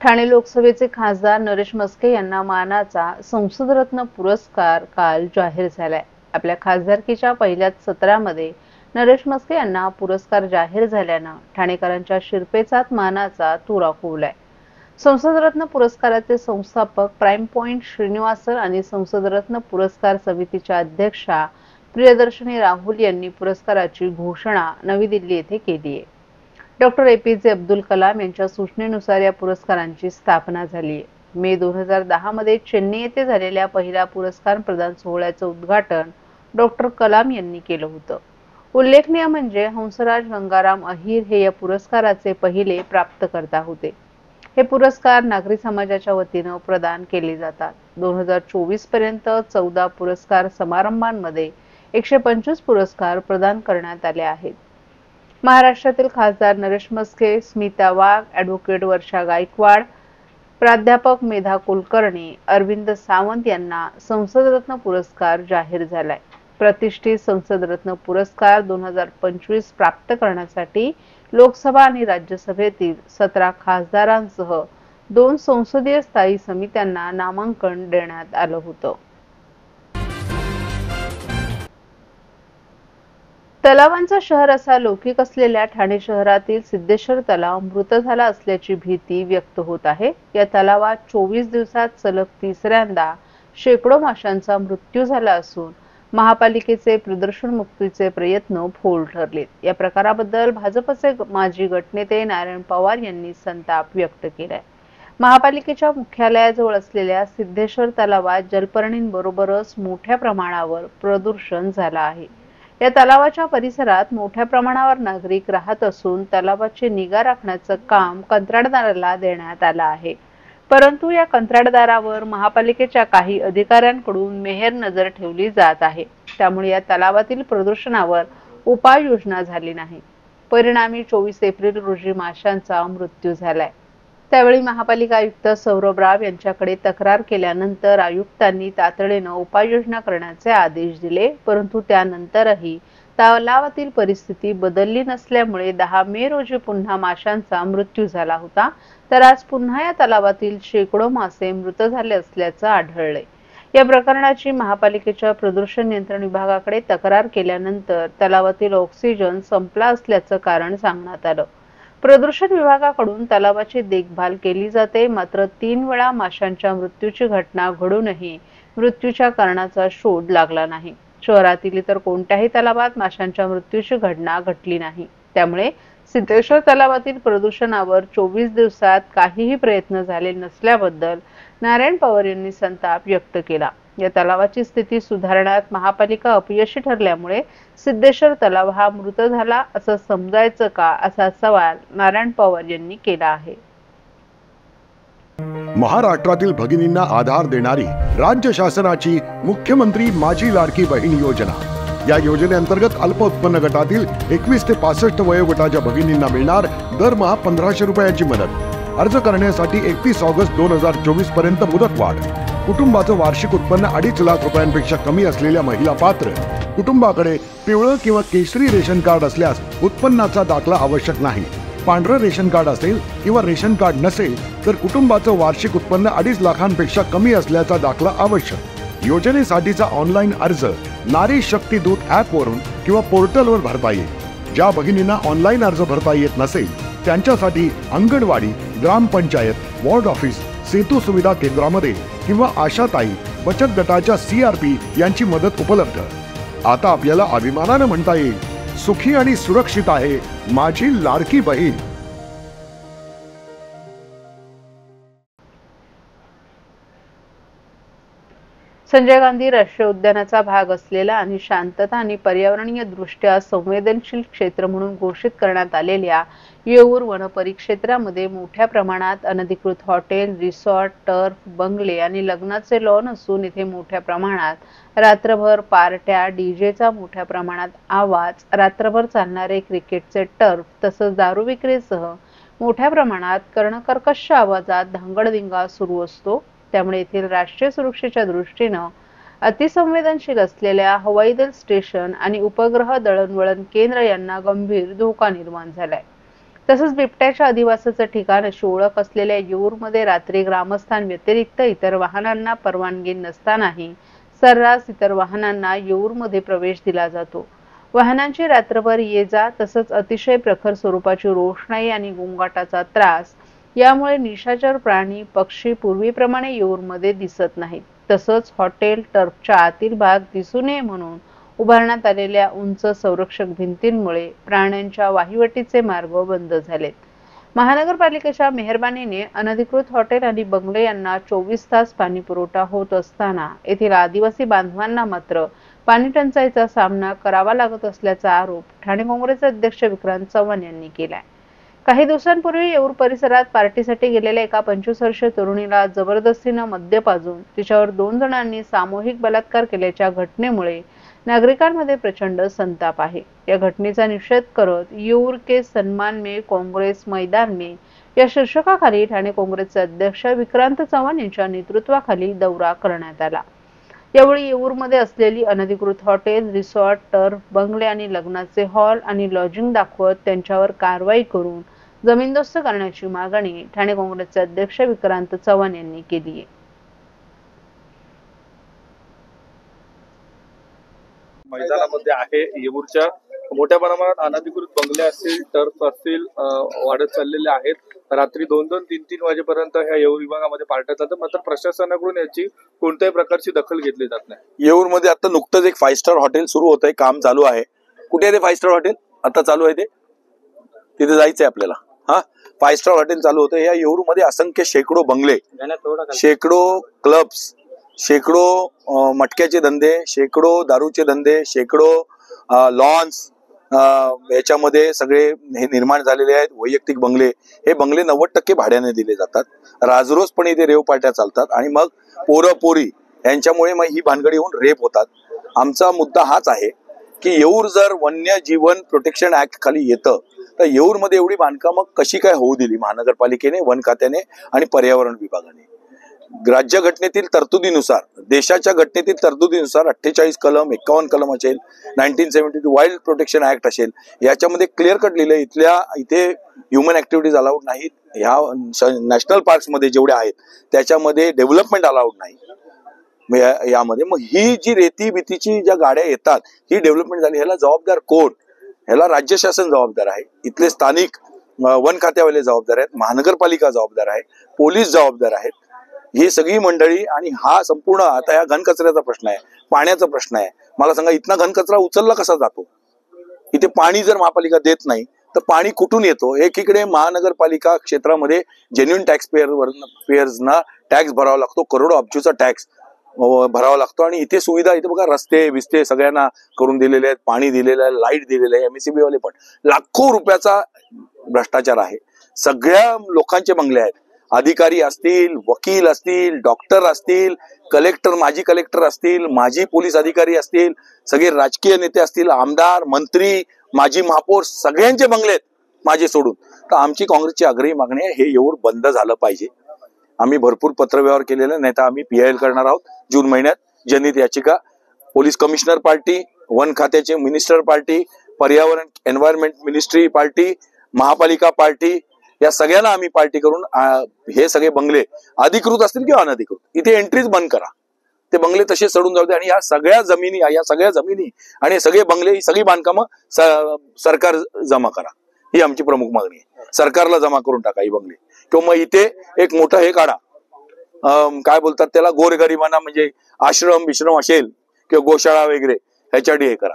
ठाणे लोकसभेचे खासदार नरेश म्हस्के यांना मानाचा संसदरत्न पुरस्कार काल जाहीर झालाय। आपल्या खासदारकीच्या पहिल्याच सत्रामध्ये नरेश म्हस्के यांना पुरस्कार जाहीर झाल्यानं ठाणेकरांच्या शिरपेचात मानाचा तुरा खुललाय। संसदरत्न पुरस्काराचे संस्थापक प्राइम पॉइंट श्रीनिवासन आणि संसदरत्न पुरस्कार समितीच्या अध्यक्षा प्रियदर्शनी राहुल यांनी पुरस्काराची घोषणा नवी दिल्ली येथे केली आहे। डॉक्टर APJ अब्दुल कलाम यांच्या सूचनेनुसार या पुरस्कारांची स्थापना झाली आहे। मे 2010 मध्ये चेन्नई येथे झालेल्या पहिल्या पुरस्कार प्रदान सोहळ्याचे उद्घाटन डॉक्टर कलाम यांनी केलं होतं। उल्लेखनीय म्हणजे हंसराज गंगाराम अहिर हे या पुरस्काराचे पहिले प्राप्तकर्ता होते। हे पुरस्कार नागरी समाजाच्या वतीने प्रदान केले जातात। 2024 पर्यंत 14 पुरस्कार समारंभांमध्ये 125 पुरस्कार प्रदान करण्यात आले आहेत। महाराष्ट्रातील खासदार नरेश म्हस्के, स्मिता वाघ, ॲडव्होकेट वर्षा गायकवाड, प्राध्यापक मेधा कुलकर्णी, अरविंद सावंत यांना संसदरत्न पुरस्कार जाहीर झालाय। प्रतिष्ठित संसदरत्न पुरस्कार 2025 प्राप्त करण्यासाठी लोकसभा आणि राज्यसभेतील 17 खासदारांसह 2 संसदीय स्थायी समित्यांना नामांकन देण्यात आलं होतं। तलावांचा शहर असा लौकिक असलेल्या ठाणे शहरातील सिद्धेश्वर तलाव मृत झाला असल्याची भीती व्यक्त होत आहे। या तलावात 24 दिवसात सलग तिसऱ्यांदा शेकडो माशांचा मृत्यू झाला असून महापालिकेचे प्रदूषण मुक्तीचे प्रयत्न फोल ठरलेत। या प्रकाराबद्दल भाजपचे माजी गटनेते नारायण पवार यांनी संताप व्यक्त केलाय। महापालिकेच्या मुख्यालयाजवळ असलेल्या सिद्धेश्वर तलावात जलपर्णींबरोबरच मोठ्या प्रमाणावर प्रदूषण झालं आहे। या तलावाच्या परिसरात मोठ्या प्रमाणावर नागरिक राहत असून तलावाची निगा राखण्याचं काम कंत्राटदाराला देण्यात आलं आहे। परंतु या कंत्राटदारावर महापालिकेच्या काही अधिकाऱ्यांकडून मेहर नजर ठेवली जात आहे। त्यामुळे या तलावातील प्रदूषणावर उपाययोजना झाली नाही। परिणामी 24 एप्रिल रोजी माशांचा मृत्यू झालाय। त्यावेळी महापालिका आयुक्त सौरभ राव यांच्याकडे तक्रार केल्यानंतर आयुक्तांनी तातडीने उपाययोजना करण्याचे आदेश दिले। परंतु त्यानंतरही तलावातील परिस्थिती बदलली नसल्यामुळे 10 मे रोजी पुन्हा माशांचा मृत्यू झाला होता। तर आज पुन्हा या तलावातील शेकडो मासे मृत झाले असल्याचं आढळले। या प्रकरणाची महापालिकेच्या प्रदूषण नियंत्रण विभागाकडे तक्रार केल्यानंतर तलावातील ऑक्सिजन संपला असल्याचं कारण सांगण्यात आलं। प्रदूषण विभागाकडून तलावाची देखभाल केली जाते, मात्र 3 वेळा माशांच्या मृत्यूची घटना घडूनही मृत्यूच्या कारणाचा शोध लागला नाही। शहरातील इतर कोणत्याही तलावात माशांच्या मृत्यूची घटना घडली नाही। त्यामुळे सिद्धेश्वर तलावातील प्रदूषणावर 24 दिवसात काहीही प्रयत्न झाले नसल्याबद्दल नारायण पवार यांनी संताप व्यक्त केला। या तलावाची स्थिती सुधारण्यात महापालिका अपयशी ठरल्यामुळे सिद्धेश्वर तलाव हा मृत झाला असं समजायचं का, असा सवाल नारायण पवार यांनी केला आहे। महाराष्ट्रातील भगिनींना आधार देणारी राज्य शासनाची मुख्यमंत्री माझी लाडकी बहीण योजना। या योजनेअंतर्गत अल्प उत्पन्न गटातील 21 ते 65 वयोगटाच्या भगिनींना मिळणार दरमहा 1500 रुपयाची मदत। अर्ज करण्यासाठी 31 ऑगस्ट 2024 पर्यंत मुदतवाढ। कुटुंबाचं वार्षिक उत्पन्न 2.5 लाख रुपयांपेक्षा कमी असलेल्या महिला पात्र। कुटुंबाकडे पिवळं किंवा केशरी रेशन कार्ड असल्यास उत्पन्नाचा दाखला आवश्यक नाही। पांढरं रेशन कार्ड असेल किंवा रेशन कार्ड नसेल तर कुटुंबाचं वार्षिक उत्पन्न 2.5 लाखांपेक्षा कमी असल्याचा दाखला आवश्यक। योजनेसाठीचा ऑनलाईन अर्ज नारी शक्ती दूत ॲपवरून किंवा पोर्टलवर भरता येईल। ज्या भगिनींना ऑनलाईन अर्ज भरता येत नसेल त्यांच्यासाठी अंगणवाडी, ग्रामपंचायत, वॉर्ड ऑफिस, सेतू सुविधा केंद्रामध्ये किंवा आशाताई बचत गटाच्या CRP यांची मदत उपलब्ध। आता आपल्याला अभिमानाने म्हणता येईल, सुखी आणि सुरक्षित आहे माझी लाडकी बहीण। संजय गांधी राष्ट्रीय उद्यानाचा भाग असलेला आणि शांतता आणि पर्यावरणीय दृष्ट्या संवेदनशील क्षेत्र म्हणून घोषित करण्यात आलेल्या येऊर वन परिक्षेत्रामध्ये मोठ्या प्रमाणात अनधिकृत हॉटेल, रिसॉर्ट, टर्फ, बंगले आणि लग्नाचे लॉन असून इथे मोठ्या प्रमाणात रात्रभर पार्ट्या, डीजेचा मोठ्या प्रमाणात आवाज, रात्रभर चालणारे क्रिकेटचे टर्फ तसंच दारू विक्रीसह मोठ्या प्रमाणात कर्णकर्कश आवाजात धांगडधिंगा सुरू असतो। त्यामुळे येथील राष्ट्रीय सुरक्षेच्या दृष्टीने अतिसंवेदनशील असलेल्या हवाई दल स्टेशन आणि उपग्रह दळणवळण केंद्र यांना गंभीर धोका निर्माण झालाय। तसंच बिबट्याच्या अधिवासाचं ठिकाण अशी ओळख असलेल्या येऊरमध्ये रात्री ग्रामस्थांव्यतिरिक्त इतर वाहनांना परवानगी नसतानाही सर्रास इतर वाहनांना येऊरमध्ये प्रवेश दिला जातो। वाहनांची रात्रभर ये-जा तसंच अतिशय प्रखर स्वरूपाची रोषणाई आणि गोंगाटाचा त्रास यामुळे निशाचर प्राणी, पक्षी पूर्वीप्रमाणे येऊरमध्ये दिसत नाहीत। तसंच हॉटेल, टर्फच्या आतील भाग दिसू नये म्हणून उभारण्यात आलेल्या उंच संरक्षक भिंतींमुळे प्राण्यांच्या वाहिवटीचे मार्ग बंद झालेत। महानगरपालिकेच्या मेहरबानीने अनधिकृत हॉटेल आणि बंगले यांना 24 तास पाणी पुरवठा होत असताना येथील आदिवासी बांधवांना मात्र पाणी टंचाईचा सामना करावा लागत असल्याचा आरोप ठाणे काँग्रेसचे अध्यक्ष विक्रांत चव्हाण यांनी केलाय। काही दिवसांपूर्वी येऊर परिसरात पार्टीसाठी गेलेल्या एका 25 वर्षीय तरुणीला जबरदस्तीने मद्य पाजून तिच्यावर 2 जणांनी सामूहिक बलात्कार केल्याच्या घटनेमुळे नागरिकांमध्ये प्रचंड संताप आहे। या घटनेचा निषेध करत येऊर के सन्मान में काँग्रेस मैदान में या शीर्षकाखाली ठाणे काँग्रेसचे अध्यक्ष विक्रांत चव्हाण यांच्या नेतृत्वाखाली दौरा करण्यात आला। यावेळी येऊरमध्ये असलेली अनधिकृत हॉटेल, रिसॉर्ट, टर्फ, बंगले आणि लग्नाचे हॉल आणि लॉजिंग दाखवत त्यांच्यावर कारवाई करून जमीनदोस्त करण्याची मागणी ठाणे काँग्रेसचे अध्यक्ष विक्रांत चव्हाण यांनी केली आहे। मैदानामध्ये आहे येऊरच्या मोठ्या प्रमाणात अनधिकृत बंगले असतील, टर्फ असतील वाढत चाललेले आहेत। रात्री 2-2, 3-3 वाजेपर्यंत ह्या येऊर विभागामध्ये पार्ट्या चालतात, मात्र प्रशासनाकडून याची कोणत्याही प्रकारची दखल घेतली जात नाही। येऊरमध्ये आता नुकतंच एक 5 स्टार हॉटेल सुरू होत आहे, काम चालू आहे। कुठे आहे ते 5 स्टार हॉटेल? आता चालू आहे ते, तिथे जायचंय आपल्याला। 5 स्टार हॉटेल चालू होतं। या येऊरमध्ये असंख्य शेकडो बंगले, शेकडो क्लब्स, शेकडो मटक्याचे धंदे, शेकडो दारूचे धंदे, शेकडो लॉन्स याच्यामध्ये सगळे हे निर्माण झालेले आहेत। वैयक्तिक बंगले, हे बंगले 90% भाड्याने दिले जातात। राजरोजपणे इथे रेव पार्ट्या चालतात आणि मग पोरं पोरी यांच्यामुळे मग ही भानगडी होऊन रेप होतात। आमचा मुद्दा हाच आहे की येऊर जर वन्यजीवन प्रोटेक्शन ऍक्ट खाली येतं तर येऊरमध्ये एवढी बांधकामं कशी काय होऊ दिली महानगरपालिकेने, वन खात्याने आणि पर्यावरण विभागाने? राज्यघटनेतील तरतुदीनुसार, देशाच्या घटनेतील तरतुदीनुसार 48 कलम, 51 कलम असेल, 1972 वाईल्ड प्रोटेक्शन ऍक्ट असेल, याच्यामध्ये क्लिअर कट लिहिलंय इथे ह्युमन ऍक्टिव्हिटीज अलाउड नाहीत। ह्या नॅशनल पार्क्स मध्ये जेवढे आहेत त्याच्यामध्ये डेव्हलपमेंट अलाउड नाही। यामध्ये मग ही जी रेती भीतीची ज्या गाड्या येतात, ही डेव्हलपमेंट झाली, ह्याला जबाबदार कोण? ह्याला राज्य शासन जबाबदार आहे, इथले स्थानिक वन खात्यावाले जबाबदार आहेत, महानगरपालिका जबाबदार आहे, पोलीस जबाबदार आहेत, ही सगळी मंडळी। आणि हा संपूर्ण आता या घनकचऱ्याचा प्रश्न आहे, पाण्याचा प्रश्न आहे। मला सांगा, इथना घनकचरा उचलला कसा जातो? इथे पाणी जर महापालिका देत नाही तर पाणी कुठून येतो? एकीकडे महानगरपालिका क्षेत्रामध्ये जेन्युइन टॅक्स पेयर्सना टॅक्स भरावा लागतो, करोडो अब्जूचा टॅक्स भरावा लागतो। आणि इथे सुविधा, इथे बघा रस्ते बिस्ते सगळ्यांना करून दिलेले आहेत, पाणी दिलेलं आहे, लाईट दिलेलं आहे, MSEB वाले पण लाखो रुपयाचा भ्रष्टाचार आहे। सगळ्या लोकांचे बंगले आहेत, अधिकारी असतील, वकील असतील, डॉक्टर असतील, कलेक्टर, माजी कलेक्टर असतील, माजी पोलीस अधिकारी असतील, सगळे राजकीय नेते असतील, आमदार, मंत्री, माजी महापौर, सगळ्यांचे बंगले आहेत माझे सोडून। तर आमची काँग्रेसची आग्रही मागणी आहे, हे येऊर बंद झालं पाहिजे। आम्ही भरपूर पत्रव्यवहार केलेला, नाही तर आम्ही PIL करणार आहोत जून महिन्यात, जनहित याचिका। पोलीस कमिशनर पार्टी, वन खात्याचे मिनिस्टर पार्टी, पर्यावरण एन्व्हायरमेंट मिनिस्ट्री पार्टी, महापालिका पार्टी, या सगळ्यांना आम्ही पार्टी करून हे सगळे बंगले अधिकृत असतील किंवा अनधिकृत, इथे एंट्रीज बंद करा, ते बंगले तसे सोडून जाऊ दे। आणि या सगळ्या जमिनी आणि सगळे बंगले, ही सगळी बांधकामं सरकार जमा करा, ही आमची प्रमुख मागणी आहे। सरकारला जमा करून टाका ही बंगले, किंवा मग इथे एक मोठं हे काढा, काय बोलतात त्याला, गोरगरिबांना म्हणजे आश्रम बिश्रम असेल किंवा गोशाळा वगैरे ह्याच्यासाठी हे करा।